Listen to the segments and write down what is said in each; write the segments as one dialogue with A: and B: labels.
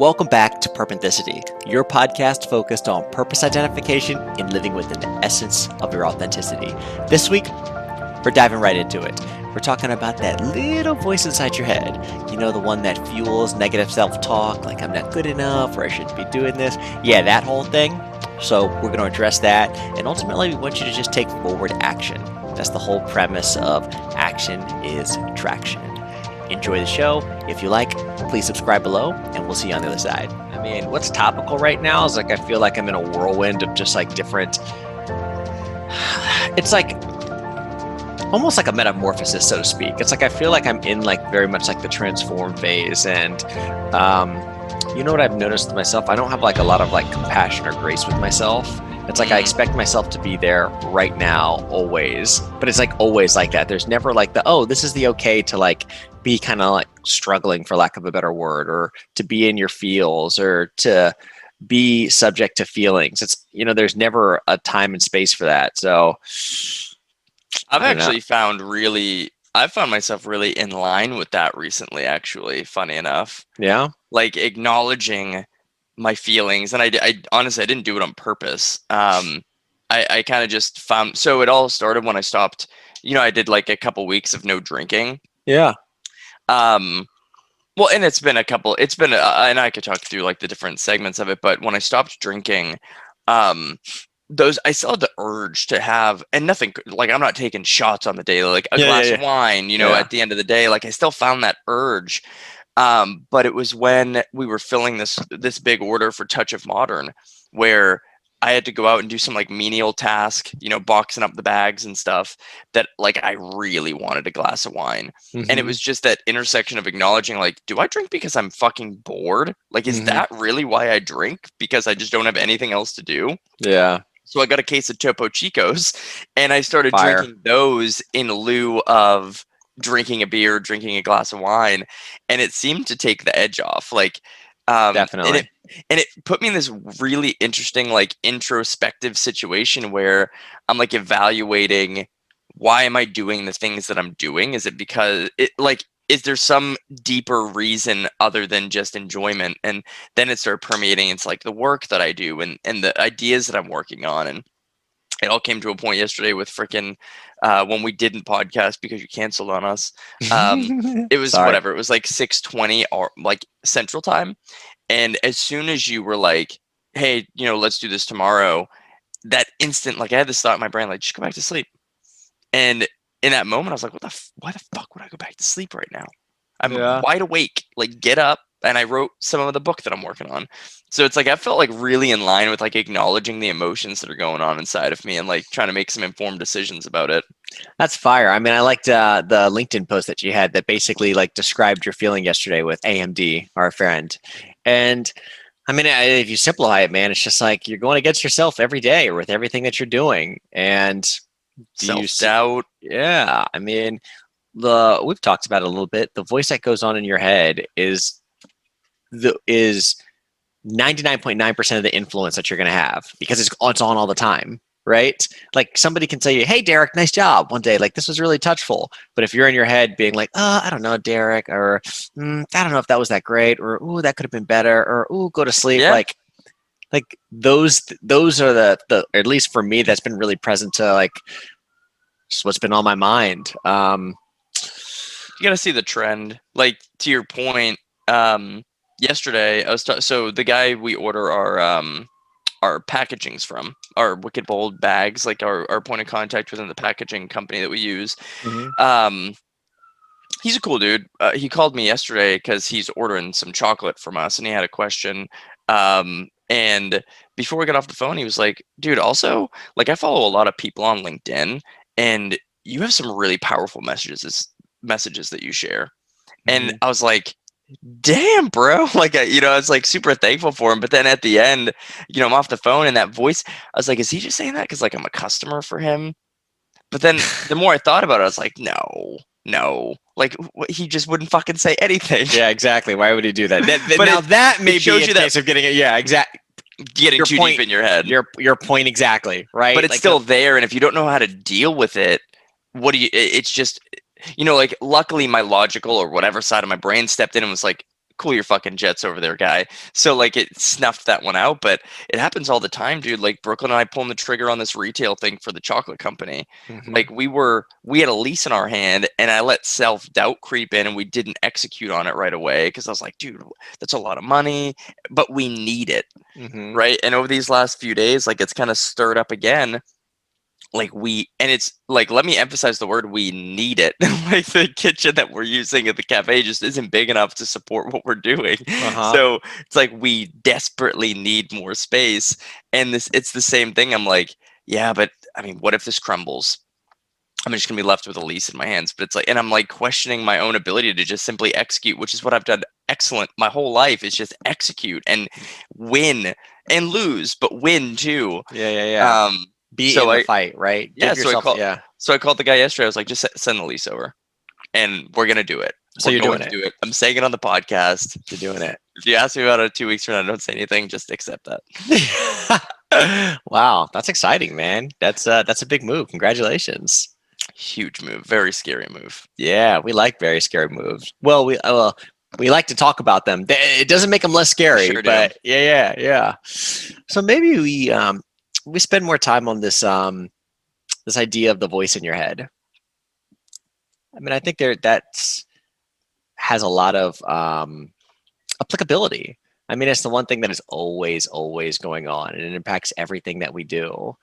A: Welcome back to Purpenthicity, your podcast focused on purpose identification and living within the essence of your authenticity. This week, we're diving right into it. We're talking about that little voice inside your head. You know, the one that fuels negative self-talk, like I'm not good enough or I shouldn't be doing this. Yeah, that whole thing. So we're going to address that. And ultimately, we want you to just take forward action. That's the whole premise of action is traction. Enjoy the show. If you like, please subscribe below, and we'll see you on the other side. I mean, what's topical right now is like I feel like I'm in a whirlwind of just like different. It's like almost like a metamorphosis, so to speak. It's like I feel like I'm in like very much like the transform phase, and you know what I've noticed with myself? I don't have like a lot of like compassion or grace with myself. It's like I expect myself to be there right now, always. But it's like always like that. There's never like this is the okay to like be kind of like struggling, for lack of a better word, or to be in your feels, or to be subject to feelings. It's, there's never a time and space for that. So
B: I've found myself really in line with that recently, actually, funny enough.
A: Yeah.
B: Like acknowledging my feelings. And I honestly, I didn't do it on purpose. I kind of just found, so it all started when I stopped, I did like a couple weeks of no drinking.
A: Yeah.
B: Well, and and I could talk through like the different segments of it, but when I stopped drinking, I still had the urge to have, and nothing, like I'm not taking shots on the daily, like a glass of wine, at the end of the day, like I still found that urge. But it was when we were filling this big order for Touch of Modern, where I had to go out and do some like menial task, boxing up the bags and stuff, that like I really wanted a glass of wine. And it was just that intersection of acknowledging, like, do I drink because I'm fucking bored? Like, is that really why I drink? Because I just don't have anything else to do?
A: Yeah.
B: So I got a case of Topo Chicos, and I started drinking those in lieu of drinking a beer, drinking a glass of wine, and it seemed to take the edge off. Like,
A: Definitely.
B: And it put me in this really interesting, like, introspective situation where I'm like evaluating, why am I doing the things that I'm doing? Is it because is there some deeper reason other than just enjoyment? And then it started permeating into like the work that I do and the ideas that I'm working on. And it all came to a point yesterday with freaking when we didn't podcast because you canceled on us. It was whatever. It was like 6:20 or like Central Time. And as soon as you were like, hey, let's do this tomorrow, that instant, like I had this thought in my brain, like, just go back to sleep. And in that moment, I was like, why the fuck would I go back to sleep right now? I'm wide awake, like get up. And I wrote some of the book that I'm working on. So it's like, I felt like really in line with like acknowledging the emotions that are going on inside of me and like trying to make some informed decisions about it.
A: That's fire. I mean, I liked the LinkedIn post that you had that basically like described your feeling yesterday with AMD, our friend. And I mean, if you simplify it, man, it's just like you're going against yourself every day with everything that you're doing. And
B: self-doubt.
A: Yeah. I mean, we've talked about it a little bit. The voice that goes on in your head is 99.9% of the influence that you're going to have, because it's on all the time, right? Like somebody can tell you, hey, Derek, nice job one day. Like, this was really touchful. But if you're in your head being like, I don't know, Derek, or I don't know if that was that great, or, ooh, that could have been better, or, ooh, go to sleep.
B: Yeah.
A: Like those are the, at least for me, that's been really present to like just what's been on my mind.
B: You got to see the trend. Like, to your point, yesterday I was so the guy we order our packagings from, our Wicked Bold bags, like our point of contact within the packaging company that we use. He's a cool dude. He called me yesterday because he's ordering some chocolate from us, and he had a question. And before we got off the phone, he was like, dude, also, like, I follow a lot of people on LinkedIn, and you have some really powerful messages that you share. And I was like, damn, bro. Like, I was like super thankful for him. But then at the end, I'm off the phone, and that voice, I was like, is he just saying that because like I'm a customer for him? But then the more I thought about it, I was like, no, like he just wouldn't fucking say anything.
A: Yeah, exactly. Why would he do that? But now that may be a case of getting it. Yeah, exactly.
B: Getting too deep in your head.
A: Your point exactly, right?
B: But it's like, still there, and if you don't know how to deal with it, it's just, like, luckily my logical or whatever side of my brain stepped in and was like, cool your fucking jets over there, guy. So like it snuffed that one out, but it happens all the time, dude. Like Brooklyn and I pulling the trigger on this retail thing for the chocolate company.
A: Mhm.
B: Like we had a lease in our hand, and I let self-doubt creep in, and we didn't execute on it right away because I was like, dude, that's a lot of money, but we need it,
A: Mhm.
B: right? And over these last few days, like it's kind of stirred up again. Like and it's like, let me emphasize the word, we need it. Like the kitchen that we're using at the cafe just isn't big enough to support what we're doing.
A: Uh-huh.
B: So it's like we desperately need more space. And it's the same thing. I'm like, yeah, but I mean, what if this crumbles? I'm just gonna be left with a lease in my hands. But it's like, and I'm like questioning my own ability to just simply execute, which is what I've done excellent my whole life, is just execute and win and lose, but win too.
A: Yeah, yeah, yeah.
B: Um,
A: Be in
B: so
A: the
B: I
A: fight, right?
B: yeah,
A: Give yourself, yeah.
B: so I called the guy yesterday. I was like, just send the lease over, and we're gonna do it.
A: So
B: We're
A: you're
B: going
A: doing
B: to
A: it.
B: do it. I'm saying it on the podcast.
A: You're doing it.
B: If you ask me about it 2 weeks from now, don't say anything. Just accept that.
A: Wow, that's exciting, man. That's a big move. Congratulations.
B: Huge move, very scary move.
A: Yeah, we like very scary moves. We like to talk about them. It doesn't make them less scary,
B: Sure do.
A: but yeah. So maybe we spend more time on this idea of the voice in your head. I mean, I think that has a lot of applicability. I mean, it's the one thing that is always going on, and it impacts everything that we do.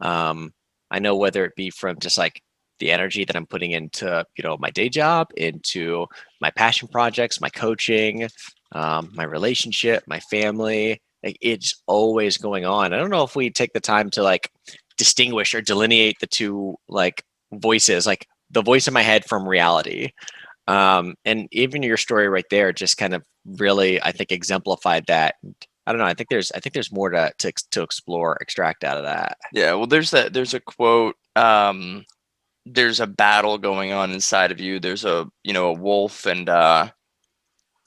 A: Um, I know whether it be from just like the energy that I'm putting into, my day job, into my passion projects, my coaching, my relationship, my family. Like, it's always going on. I don't know if we take the time to like distinguish or delineate the two like voices, like the voice in my head from reality. And even your story right there just kind of really, I think, exemplified that. I don't know. I think there's more to explore, extract out of that.
B: Yeah. Well, there's a quote. There's a battle going on inside of you. There's a wolf and or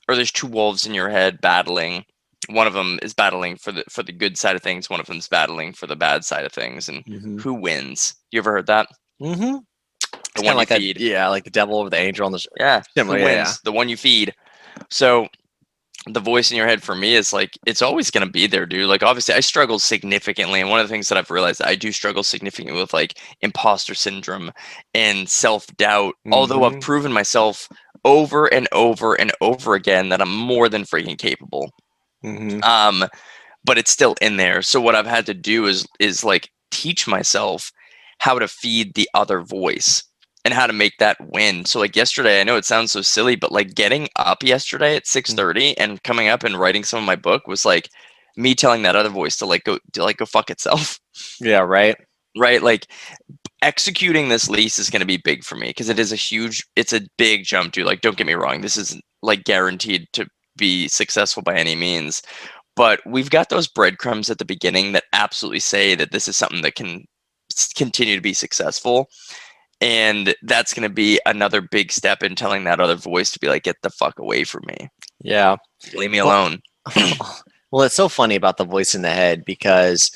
B: there's two wolves in your head battling. One of them is battling for the good side of things. One of them's battling for the bad side of things. And
A: Mm-hmm.
B: who wins? You ever heard that?
A: Mm-hmm.
B: The
A: It's kind
B: one
A: of
B: you
A: like
B: feed.
A: like the devil over the angel on the
B: Yeah. Who
A: similar. Yeah.
B: wins? The one you feed. So the voice in your head for me is like, it's always going to be there, dude. Like, obviously I struggle significantly, and one of the things that I've realized, I do struggle significantly with like imposter syndrome and self-doubt, although I've
A: Mm-hmm.
B: proven myself over and over and over again that I'm more than freaking capable.
A: Mm-hmm.
B: um but it's still in there. So what I've had to do is like teach myself how to feed the other voice and how to make that win. So like yesterday, I know it sounds so silly, but like getting up yesterday at 6:30 and coming up and writing some of my book was like me telling that other voice to go fuck itself.
A: Yeah. Right.
B: Right? Like executing this lease is going to be big for me because it's a big jump, dude. Like, don't get me wrong, this isn't like guaranteed to be successful by any means, but we've got those breadcrumbs at the beginning that absolutely say that this is something that can continue to be successful. And that's going to be another big step in telling that other voice to be like, get the fuck away from me.
A: Yeah.
B: Leave me
A: Well,
B: alone.
A: well, it's so funny about the voice in the head because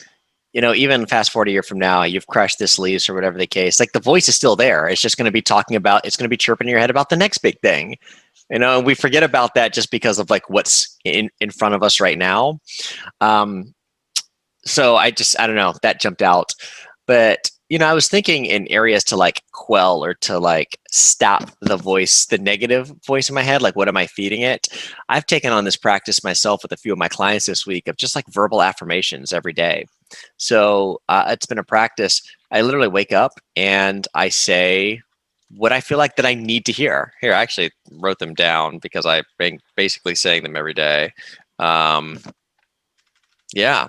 A: even fast forward a year from now, you've crushed this lease or whatever the case. Like the voice is still there. It's just going to be it's going to be chirping in your head about the next big thing. And we forget about that just because of like what's in front of us right now. So I don't know, that jumped out. But I was thinking in areas to like quell or to like stop the negative voice in my head. Like, what am I feeding it? I've taken on this practice myself with a few of my clients this week of just like verbal affirmations every day. So it's been a practice. I literally wake up and I say what I feel like that I need to hear. Here, I actually wrote them down because I've been basically saying them every day. Yeah.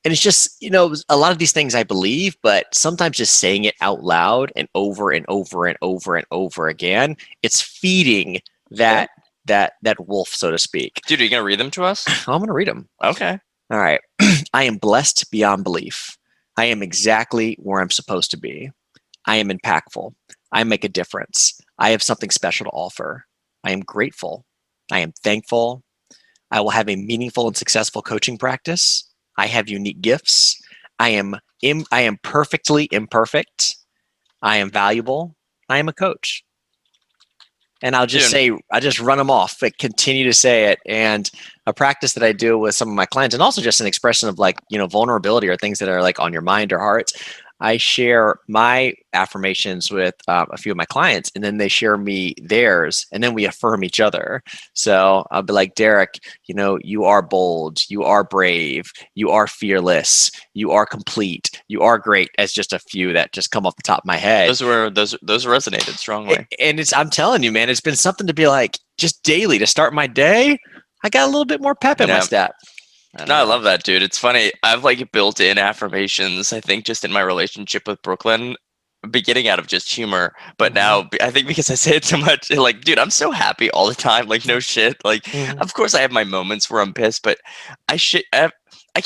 A: And it's just, a lot of these things I believe, but sometimes just saying it out loud and over and over and over and over again, it's feeding that wolf, so to speak.
B: Dude, are you going to read them to us?
A: I'm going to read them.
B: Okay.
A: All right. I am blessed beyond belief. I am exactly where I'm supposed to be. I am impactful. I make a difference. I have something special to offer. I am grateful. I am thankful. I will have a meaningful and successful coaching practice. I have unique gifts. I am perfectly imperfect. I am valuable. I am a coach. And I'll just
B: Dude,
A: say, I just run them off, but continue to say it. And a practice that I do with some of my clients, and also just an expression of like, vulnerability or things that are like on your mind or heart. I share my affirmations with a few of my clients, and then they share me theirs, and then we affirm each other. So I'll be like, Deric, you are bold, you are brave, you are fearless, you are complete, you are great, as just a few that just come off the top of my head.
B: those resonated strongly.
A: And I'm telling you, man, it's been something to be like just daily to start my day. I got a little bit more pep in my
B: Yeah.
A: step. I don't
B: No, I
A: know.
B: love that, dude. It's funny. I've like built in affirmations, I think, just in my relationship with Brooklyn, beginning out of just humor. But
A: Hmm.
B: now I think because I say it so much, like, dude, I'm so happy all the time. Like, no shit. Like,
A: Hmm.
B: of course I have my moments where I'm pissed, but I can't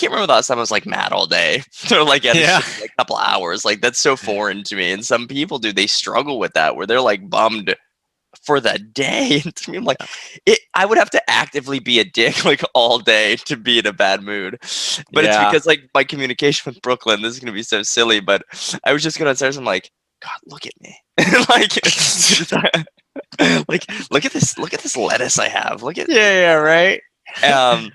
B: remember the last time I was like mad all day or like at a
A: Yeah.
B: shitty like couple hours. Like, that's so foreign to me. And some people do, they struggle with that where they're like bummed for the day. And to me, I'm like, I would have to actively be a dick like all day to be in a bad mood. But it's
A: Yeah.
B: because like my communication with Brooklyn, this is gonna be so silly, but I was just going downstairs, I'm like, God, look at me. Like, like look at this lettuce I have. Look at
A: Yeah. Yeah. Right.
B: um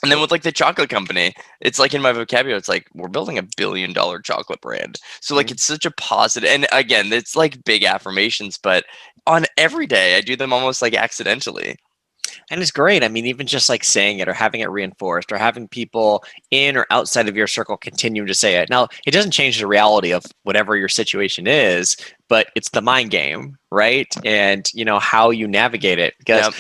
B: and then with like the chocolate company, it's like in my vocabulary, it's like we're building $1 billion chocolate brand. So like
A: Mhm.
B: it's such a positive, and again, it's like big affirmations, but on every day I do them almost like accidentally.
A: And it's great. I mean, even just like saying it or having it reinforced or having people in or outside of your circle continue to say it. Now, it doesn't change the reality of whatever your situation is, but it's the mind game, right? And, how you navigate it. Because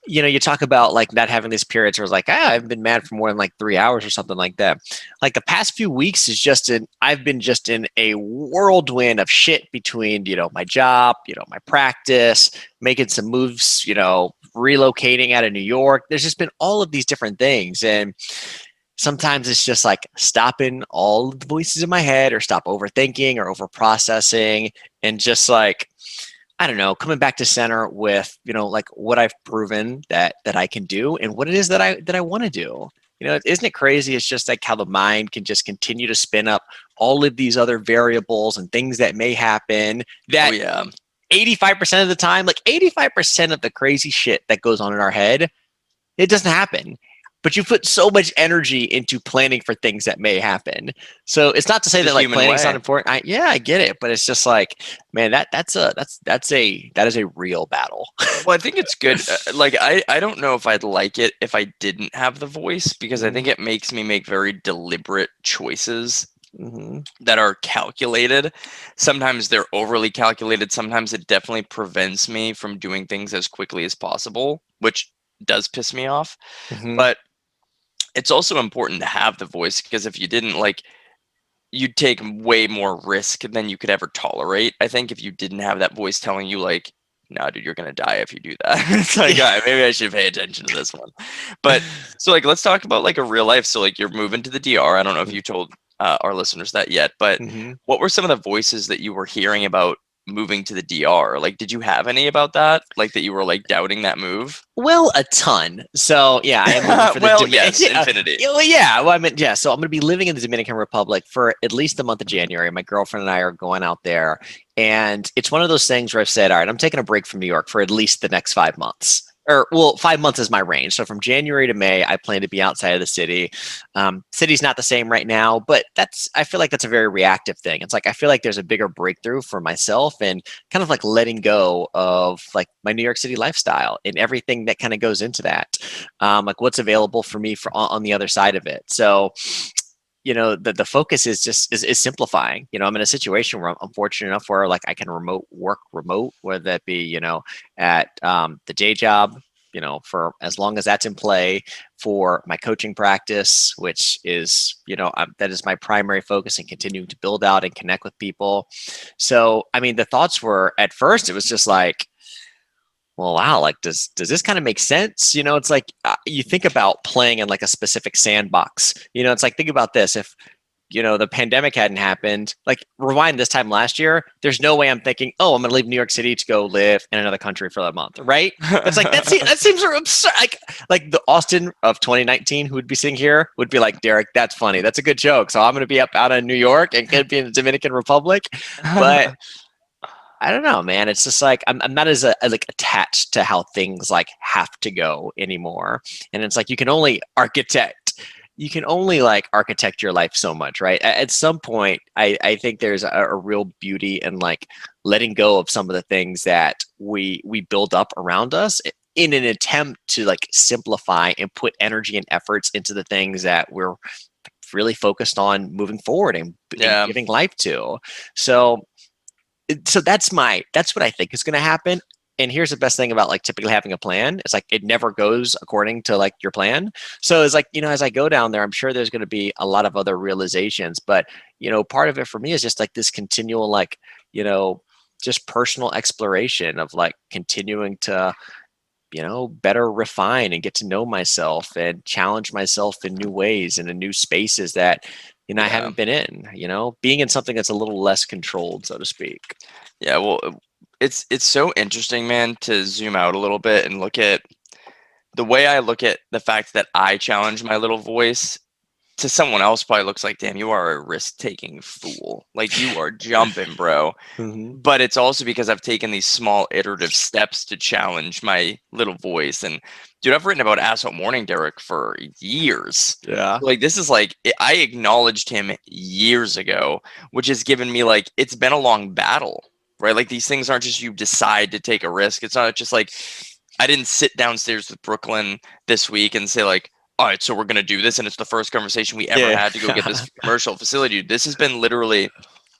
B: Yep.
A: you talk about like not having these periods where it's like, I've been mad for more than like 3 hours or something like that. Like the past few weeks is I've been just in a whirlwind of shit between, my job, my practice, making some moves, relocating out of New York. There's just been all of these different things. And sometimes it's just like stopping all of the voices in my head or stop overthinking or over processing and just like, I don't know, coming back to center with, like what I've proven that I can do and what it is that I want to do. Isn't it crazy? It's just like how the mind can just continue to spin up all of these other variables and things that may happen
B: Oh
A: that
B: yeah.
A: 85% of the time, like 85% of the crazy shit that goes on in our head, it doesn't happen. But you put so much energy into planning for things that may happen. So it's not to say
B: The
A: that like
B: human
A: planning is not
B: way.
A: important. I get it, but it's just like, man, that is a real battle.
B: Well, I think it's good. Like I don't know if I'd like it if I didn't have the voice because I think
A: Hmm.
B: it makes me make very deliberate choices
A: Hmm.
B: that are calculated. Sometimes they're overly calculated. Sometimes it definitely prevents me from doing things as quickly as possible, which does piss me off.
A: Hmm.
B: But it's also important to have the voice because if you didn't, like, you'd take way more risk than you could ever tolerate. I think if you didn't have that voice telling you like, "No, dude, you're gonna die if you do that." It's like, all right, maybe I should pay attention to this one. But so like, let's talk about like a real life. So like, you're moving to the DR. I don't know if you told our listeners that yet, but
A: Hmm.
B: what were some of the voices that you were hearing about moving to the DR? Like, did you have any about that? Like that you were like doubting that move?
A: Well, a ton. So yeah, I am moving for the
B: Well,
A: Dominican.
B: yes, infinity.
A: Yeah, well, yeah. Well, I mean, yeah. So I'm going to be living in the Dominican Republic for at least the month of January. My girlfriend and I are going out there, and it's one of those things where I've said, all right, I'm taking a break from New York for at least the next 5 months. Or well, 5 months is my range. So from January to May, I plan to be outside of the city. City's not the same right now, but I feel like that's a very reactive thing. It's like I feel like there's a bigger breakthrough for myself and kind of like letting go of like my New York City lifestyle and everything that kind of goes into that, like what's available for me for on the other side of it. So the focus is just is simplifying. I'm in a situation where I'm fortunate enough where like I can remote, whether that be at the day job, for as long as that's in play, for my coaching practice, which is that is my primary focus and continuing to build out and connect with people. So I mean, the thoughts were at first it was just like, well, wow, like does this kind of make sense? It's like you think about playing in like a specific sandbox. It's like think about this: if the pandemic hadn't happened, like rewind this time last year, there's no way I'm thinking, oh, I'm gonna leave New York City to go live in another country for a month, right? It's like that seems sort of absurd. Like the Austin of 2019 who would be sitting here would be like, Deric, that's funny, that's a good joke. So I'm gonna be up out of New York and could be in the Dominican Republic, but I don't know, man. It's just like I'm not as like attached to how things like have to go anymore. And it's like you can only like architect your life so much, right? At some point, I think there's a real beauty in like letting go of some of the things that we build up around us in an attempt to like simplify and put energy and efforts into the things that we're really focused on moving forward and
B: Yeah,
A: giving life to. So that's what I think is going to happen. And here's the best thing about like typically having a plan. It's like it never goes according to like your plan. So it's like, as I go down there, I'm sure there's going to be a lot of other realizations, but part of it for me is just like this continual like, you know, just personal exploration of like continuing to better refine and get to know myself and challenge myself in new ways and in new spaces that I
B: yeah,
A: haven't been in, being in something that's a little less controlled, so to speak.
B: yeah. Well, it's so interesting, man, to zoom out a little bit and look at the way I look at the fact that I challenge my little voice to someone else probably looks like, damn, you are a risk-taking fool. Like you are jumping, bro.
A: Hmm.
B: But it's also because I've taken these small iterative steps to challenge my little voice. And dude, I've written about Asshole Morning Derek for years.
A: Yeah.
B: Like this is like I acknowledged him years ago, which has given me like it's been a long battle, right? Like these things aren't just you decide to take a risk. It's not just like I didn't sit downstairs with Brooklyn this week and say like, all right, so we're gonna do this, and it's the first conversation we ever
A: Yeah.
B: had to go get this commercial facility. This has been literally,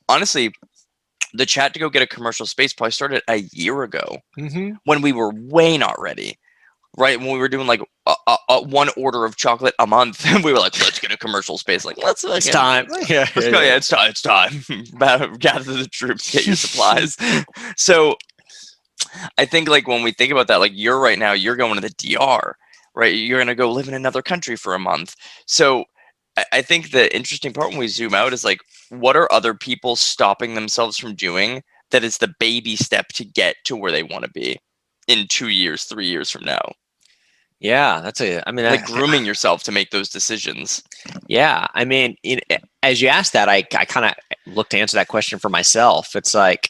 B: honestly, the chat to go get a commercial space probably started a year ago
A: Hmm.
B: when we were way not ready. Right when we were doing like a one order of chocolate a month, and we were like, let's get a commercial space. Like let's
A: It's
B: fucking
A: time. Yeah,
B: let's
A: yeah,
B: go.
A: yeah.
B: Yeah, it's time. It's time. Gather the troops. Get your supplies. So I think like when we think about that, like you're right now, you're going to the DR, right? You're gonna go live in another country for a month. So I think the interesting part when we zoom out is like, what are other people stopping themselves from doing that is the baby step to get to where they want to be in 2 years, 3 years from now?
A: Yeah,
B: Like grooming yourself to make those decisions.
A: yeah, I mean, as you asked that, I kind of looked to answer that question for myself. It's like,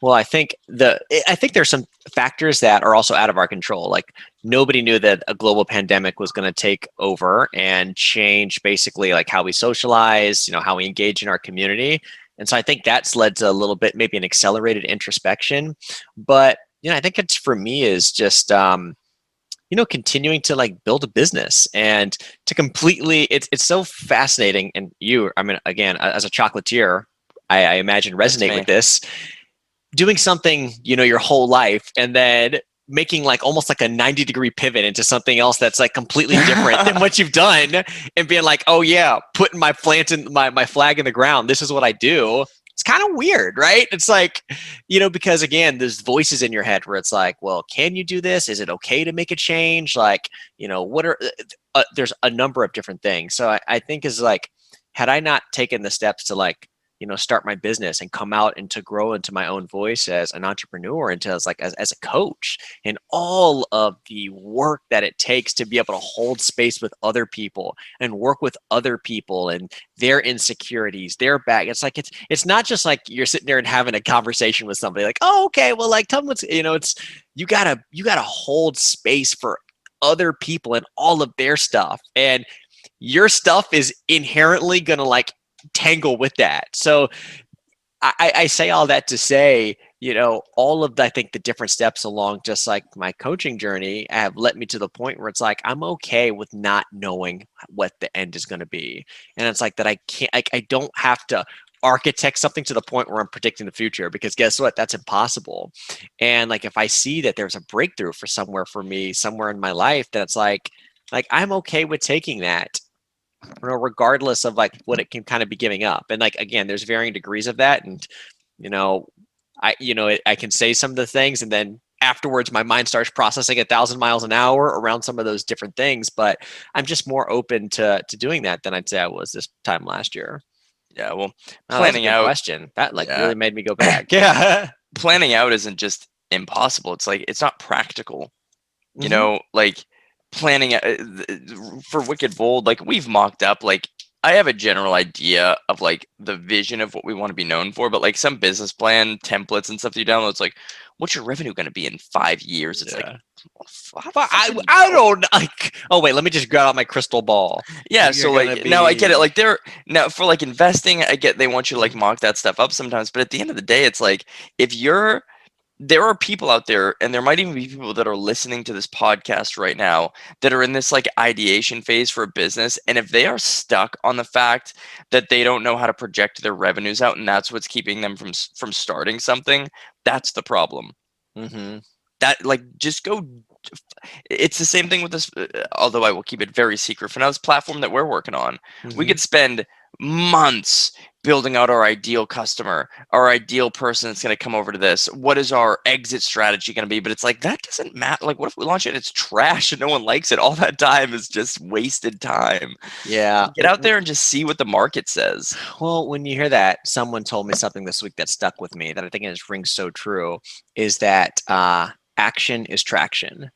A: well, I think there's some factors that are also out of our control. Like nobody knew that a global pandemic was going to take over and change basically like how we socialize, how we engage in our community. And so I think that's led to a little bit maybe an accelerated introspection. But I think it's for me is just continuing to like build a business and to completely it's so fascinating. And I mean, again, as a chocolatier, I imagine
B: That's
A: resonate with
B: me.
A: this, doing something your whole life and then making like almost like a 90-degree pivot into something else that's like completely different than what you've done, and being like, oh yeah, putting my flag in the ground, this is what I do. It's kind of weird, right? It's like, because again, there's voices in your head where it's like, well, can you do this? Is it okay to make a change? Like, what are there's a number of different things. So I think is like, had I not taken the steps to like start my business and come out and to grow into my own voice as an entrepreneur and to as a coach, and all of the work that it takes to be able to hold space with other people and work with other people and their insecurities, their back. It's like it's not just like you're sitting there and having a conversation with somebody like, oh, okay, well, like tell me what's it's you gotta hold space for other people and all of their stuff. And your stuff is inherently gonna like tangle with that. So I say all that to say, all of the, I think the different steps along just like my coaching journey have led me to the point where it's like I'm okay with not knowing what the end is going to be. And it's like that I can't, I don't have to architect something to the point where I'm predicting the future, because guess what? That's impossible. And like if I see that there's a breakthrough for somewhere for me, somewhere in my life, that's like I'm okay with taking that, regardless of like what it can kind of be giving up. And like again, there's varying degrees of that. And you know, I can say some of the things, and then afterwards my mind starts processing 1,000 miles an hour around some of those different things. But I'm just more open to doing that than I'd say I was this time last year.
B: Yeah, well,
A: Oh, that was a
B: planning
A: good
B: out,
A: question. That like
B: yeah,
A: really made me go back. Yeah.
B: planning out isn't just impossible. It's like it's not practical.
A: Hmm.
B: Like planning for Wicked Bold, like we've mocked up like I have a general idea of like the vision of what we want to be known for, but like some business plan templates and stuff that you download, it's like, what's your revenue going to be in 5 years? It's like,
A: Yeah.
B: how the
A: But
B: fuck would you
A: I
B: know?
A: don't like. Oh wait, let me just grab out my crystal ball.
B: Yeah,
A: You're
B: so
A: gonna
B: like now I get it.
A: be.
B: Like they're now for like investing, I get they want you to like mock that stuff up sometimes, but at the end of the day, it's like if you're there are people out there, and there might even be people that are listening to this podcast right now that are in this like ideation phase for a business. And if they are stuck on the fact that they don't know how to project their revenues out, and that's what's keeping them from starting something, that's the problem.
A: Mm-hmm.
B: That like just go. It's the same thing with this. Although I will keep it very secret for now, this platform that we're working on, we
A: Mm-hmm.
B: could spend months building out our ideal customer, our ideal person that's going to come over to this. What is our exit strategy going to be? But it's like that doesn't matter. Like, what if we launch it? It's trash and no one likes it. All that time is just wasted time.
A: Yeah.
B: Get out there and just see what the market says.
A: Well, when you hear that, someone told me something this week that stuck with me that I think is rings so true. Is that action is traction.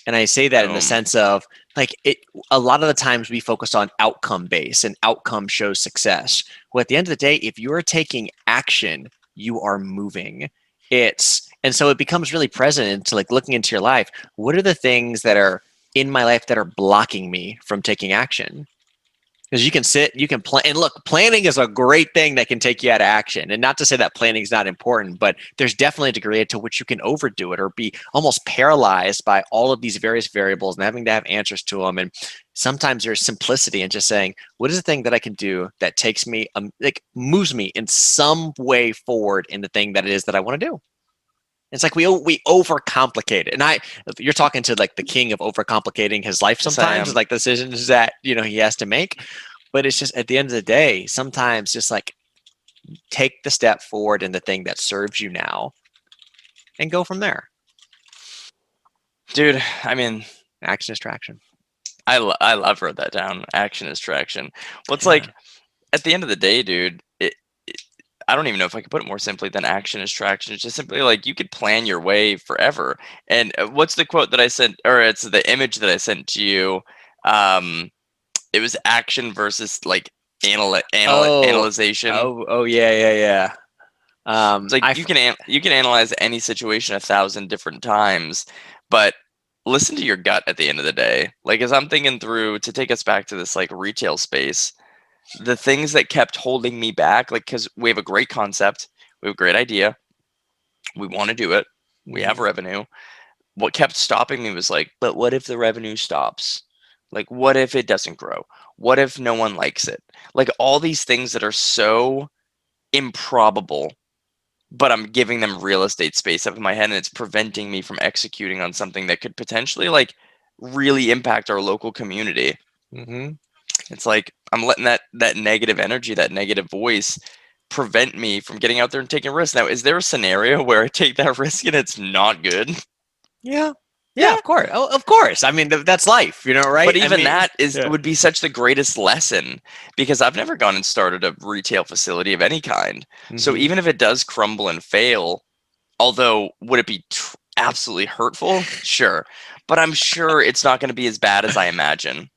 A: And I say that in the sense of like it a lot of the times we focus on outcome base and outcome shows success. Well, at the end of the day, if you are taking action, you are moving. It's and so it becomes really present into like looking into your life. What are the things that are in my life that are blocking me from taking action? Because you can sit, you can plan, and look, planning is a great thing that can take you out of action. And not to say that planning is not important, but there's definitely a degree to which you can overdo it or be almost paralyzed by all of these various variables and having to have answers to them. And sometimes there's simplicity in just saying, what is the thing that I can do that takes me, like moves me in some way forward in the thing that it is that I want to do? It's like we overcomplicate it, and you're talking to like the king of overcomplicating his life
B: Yes, I
A: sometimes,
B: am.
A: like decisions that he has to make. But it's just at the end of the day, sometimes just like take the step forward in the thing that serves you now, and go from there.
B: Dude, I mean,
A: Action is traction.
B: I've wrote that down. Action is traction. Well, it's
A: Yeah.
B: like at the end of the day, dude, I don't even know if I could put it more simply than action is traction. It's just simply like you could plan your way forever. And what's the quote that I sent, or it's the image that I sent to you? Um, it was action versus like
A: Oh.
B: analyzation.
A: Oh. Yeah. Yeah. Yeah.
B: It's like
A: I.
B: you can analyze any situation 1,000 different times, but listen to your gut at the end of the day. Like as I'm thinking through to take us back to this like retail space, the things that kept holding me back, like because we have a great concept, we have a great idea, we want to do it, we have
A: Mhm.
B: revenue. What kept stopping me was like, but what if the revenue stops? Like, what if it doesn't grow? What if no one likes it? Like all these things that are so improbable, but I'm giving them real estate space up in my head, and it's preventing me from executing on something that could potentially like really impact our local community.
A: Mhm.
B: It's like I'm letting that negative energy, that negative voice prevent me from getting out there and taking risks. Now, is there a scenario where I take that risk and it's not good?
A: Yeah. Yeah.
B: Yeah.
A: Of course. Oh, of course. I mean, that's life.
B: But
A: Right? I
B: even
A: mean.
B: that is
A: Yeah.
B: would be such the greatest lesson because I've never gone and started a retail facility of any kind. So
A: Mhm.
B: even if it does crumble and fail, although would it be absolutely hurtful? Sure. But I'm sure it's not going to be as bad as I imagine.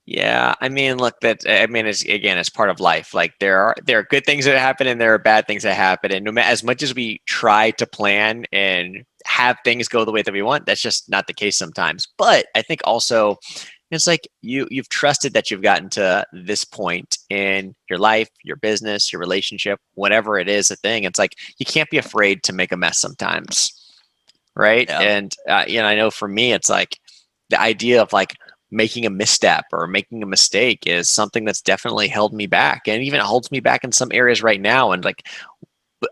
A: Yeah, I mean, look, it's again, it's part of life. Like there are good things that happen and there are bad things that happen, and no matter as much as we try to plan and have things go the way that we want, that's just not the case sometimes. But I think also it's like you've trusted that you've gotten to this point in your life, your business, your relationship, whatever it is, a thing. It's like you can't be afraid to make a mess sometimes, right?
B: Yeah.
A: And I know for me, it's like the idea of like making a misstep or making a mistake is something that's definitely held me back, and even holds me back in some areas right now. And like,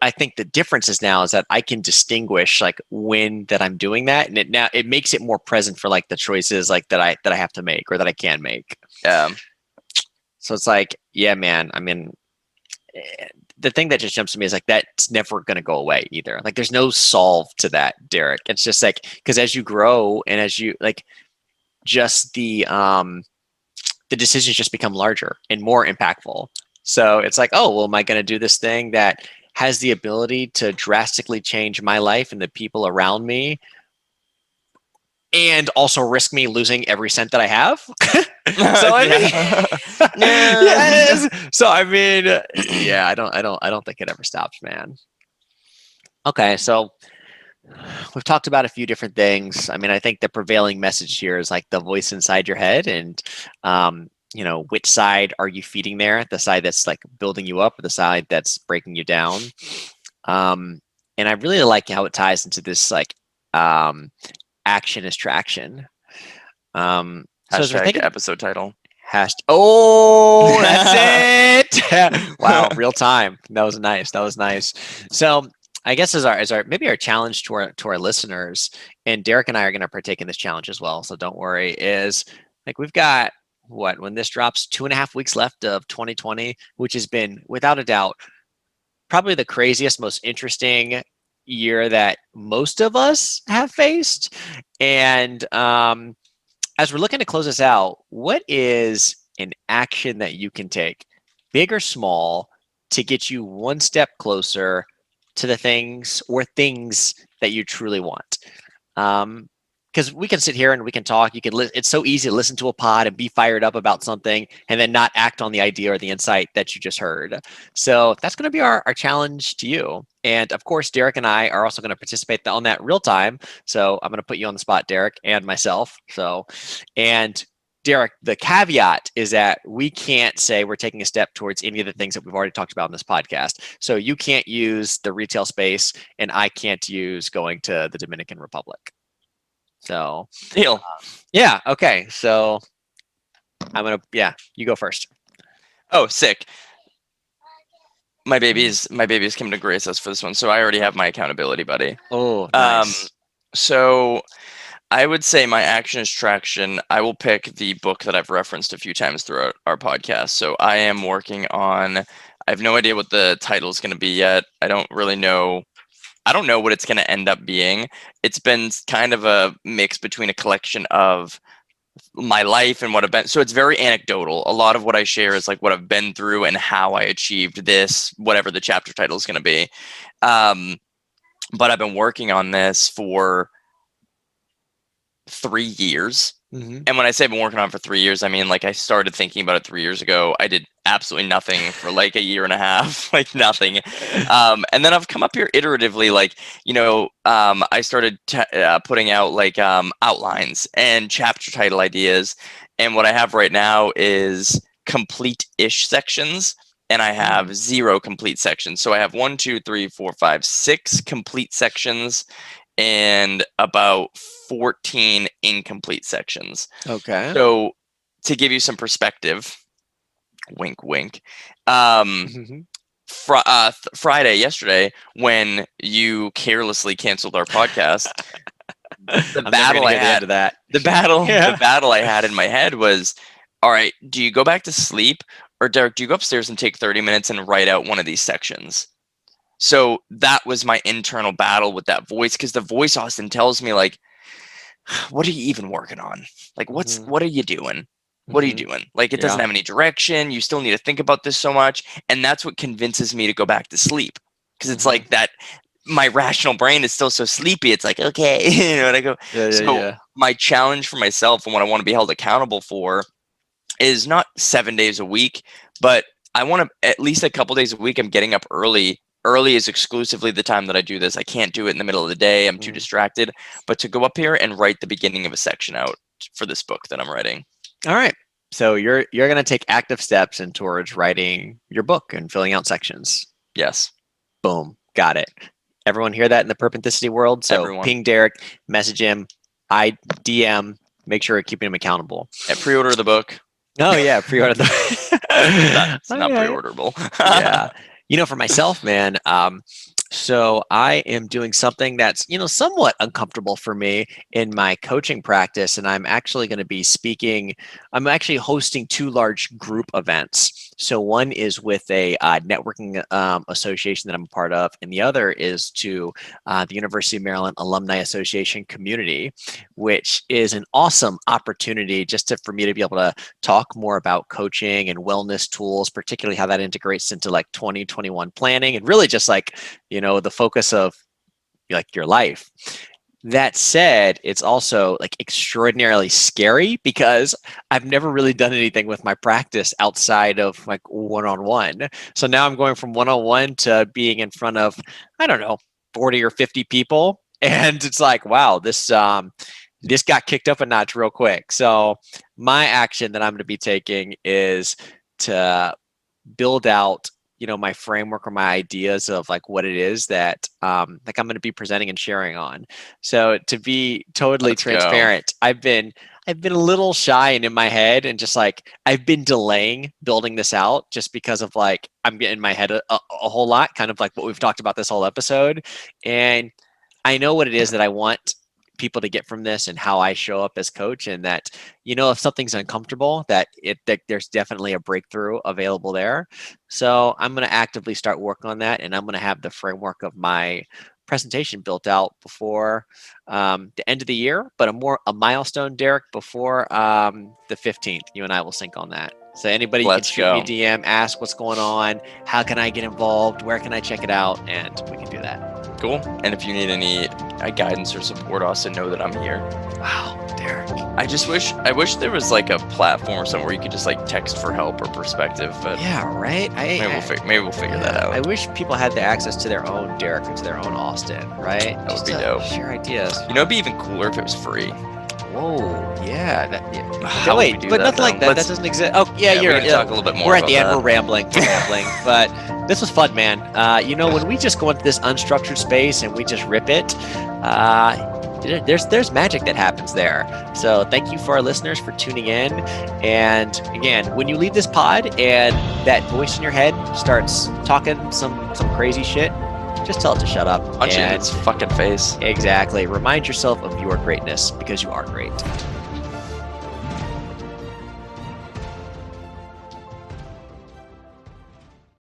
A: I think the difference is now is that I can distinguish like when that I'm doing that, and it makes it more present for like the choices like that I have to make or that I can make.
B: Um,
A: So it's like, yeah, man. I mean, eh, the thing that just jumps to me is like that's never going to go away either. Like there's no solve to that, Derek. It's just like because as you grow and as you like just the decisions just become larger and more impactful. So it's like, oh, well, am I going to do this thing that has the ability to drastically change my life and the people around me and also risk me losing every cent that I have? So I mean,
B: Yeah.
A: yes. So I mean, yeah, I don't think it ever stops, man. Okay, so we've talked about a few different things. I mean, I think the prevailing message here is like the voice inside your head, and which side are you feeding there? The side that's like building you up, or the side that's breaking you down? Um, and I really like how it ties into this like um, action is traction. So as we're
B: Hashtag
A: thinking,
B: episode title.
A: oh, that's it. Wow, real time. That was nice. That was nice. So I guess as our maybe our challenge to our listeners, and Derek and I are going to partake in this challenge as well. So don't worry. Is like we've got what when this drops 2.5 weeks left of 2020, which has been without a doubt probably the craziest, most interesting year that most of us have faced. And as we're looking to close this out, what is an action that you can take, big or small, to get you one step closer to the things that you truly want? Because we can sit here and we can talk. You can. It's so easy to listen to a pod and be fired up about something, and then not act on the idea or the insight that you just heard. So that's going to be our challenge to you. And of course, Derek and I are also going to participate on that real time. So I'm going to put you on the spot, Derek, and myself. So, and Derek, the caveat is that we can't say we're taking a step towards any of the things that we've already talked about in this podcast. So you can't use the retail space, and I can't use going to the Dominican Republic. So,
B: Deal.
A: yeah, okay. So you go first.
B: Oh, sick. My baby's coming to grace us for this one, so I already have my accountability buddy.
A: Oh,
B: Um,
A: nice.
B: so I would say my action is traction. I will pick the book that I've referenced a few times throughout our podcast. So I am working on. I have no idea what the title is going to be yet. I don't really know. I don't know what it's going to end up being. It's been kind of a mix between a collection of my life and what I've been. So it's very anecdotal. A lot of what I share is like what I've been through and how I achieved this, whatever the chapter title is going to be. But I've been working on this for 3 years.
A: Mm-hmm.
B: And when I say I've been working on it for 3 years, I mean, like, I started thinking about it 3 years ago. I did absolutely nothing for like a year and a half, like nothing. And then I've come up here iteratively, like, I started putting out like outlines and chapter title ideas. And what I have right now is complete-ish sections. And I have 0 complete sections. So I have 1, 2, 3, 4, 5, 6 complete sections and about 14 incomplete sections.
A: Okay.
B: So to give you some perspective, wink, wink.
A: Mm-hmm.
B: Yesterday, when you carelessly canceled our podcast, the
A: I'm never
B: battle
A: gonna
B: I
A: hear the
B: had,
A: end of that.
B: the battle,
A: Yeah.
B: the battle I had in my head was, all right, do you go back to sleep, or Derek, do you go upstairs and take 30 minutes and write out one of these sections? So that was my internal battle with that voice, because the voice, Austin, tells me like, what are you even working on? Like,
A: Mm-hmm.
B: what are you doing? What are you
A: Mm-hmm.
B: doing? Like, it doesn't
A: Yeah.
B: have any direction. You still need to think about this so much. And that's what convinces me to go back to sleep. Because it's
A: Mm-hmm.
B: like that, my rational brain is still so sleepy. It's like, okay, and I go.
A: Yeah. Yeah.
B: So
A: Yeah.
B: my challenge for myself and what I want to be held accountable for is not 7 days a week, but I want to at least a couple days a week. I'm getting up early. Early is exclusively the time that I do this. I can't do it in the middle of the day. I'm too
A: Mm.
B: distracted. But to go up here and write the beginning of a section out for this book that I'm writing.
A: All right. So you're gonna take active steps in towards writing your book and filling out sections.
B: Yes,
A: Boom. Got it. Everyone hear that in the Purpenthicity world? So
B: everyone.
A: ping Derek, message him, I DM, make sure you're keeping him accountable.
B: And pre-order the book.
A: Oh yeah, pre-order the
B: That's not
A: Okay.
B: pre-orderable.
A: Yeah. For myself, man, so I am doing something that's, somewhat uncomfortable for me in my coaching practice. And I'm actually going to be speaking, I'm actually hosting 2 large group events. So one is with a networking association that I'm a part of, and the other is to the University of Maryland Alumni Association community, which is an awesome opportunity for me to be able to talk more about coaching and wellness tools, particularly how that integrates into like 2021 planning and really just like, the focus of like your life. That said, it's also like extraordinarily scary because I've never really done anything with my practice outside of like one-on-one. So now I'm going from one-on-one to being in front of, I don't know, 40 or 50 people. And it's like, wow, this got kicked up a notch real quick. So my action that I'm going to be taking is to build out, my framework or my ideas of like what it is that like I'm going to be presenting and sharing on. So to be totally
B: Let's go.
A: transparent, I've been a little shy and in my head, and just like I've been delaying building this out just because of like I'm getting in my head a whole lot, kind of like what we've talked about this whole episode. And I know what it is that I want people to get from this and how I show up as coach, and that, if something's uncomfortable, that there's definitely a breakthrough available there. So I'm going to actively start work on that, and I'm going to have the framework of my presentation built out before the end of the year, but a milestone, Derek, before the 15th. You and I will sync on that. So anybody, you can
B: Let's
A: shoot me a
B: go.
A: DM, ask what's going on, how can I get involved, where can I check it out, and we can do that.
B: Cool. And if you need any guidance or support, Austin, know that I'm here.
A: Wow, Derek.
B: I wish there was like a platform somewhere you could just like text for help or perspective, but
A: Yeah, right.
B: maybe we'll figure that out.
A: I wish people had the access to their own Derek or to their own Austin, right?
B: That
A: Just
B: would be
A: to
B: dope.
A: share ideas.
B: It'd be even cooler if it was free.
A: Whoa, yeah.
B: How would we
A: Wait,
B: do
A: but
B: that,
A: nothing like
B: though?
A: that. That doesn't exist. Oh, yeah,
B: we
A: you're.
B: can talk a little bit more
A: We're at
B: about
A: the end.
B: that.
A: We're rambling, but this was fun, man. When we just go into this unstructured space and we just rip it, there's magic that happens there. So thank you for our listeners for tuning in. And again, when you leave this pod and that voice in your head starts talking some crazy shit, just tell it to shut up.
B: Punch it in its fucking face.
A: Exactly. Remind yourself of your greatness, because you are great.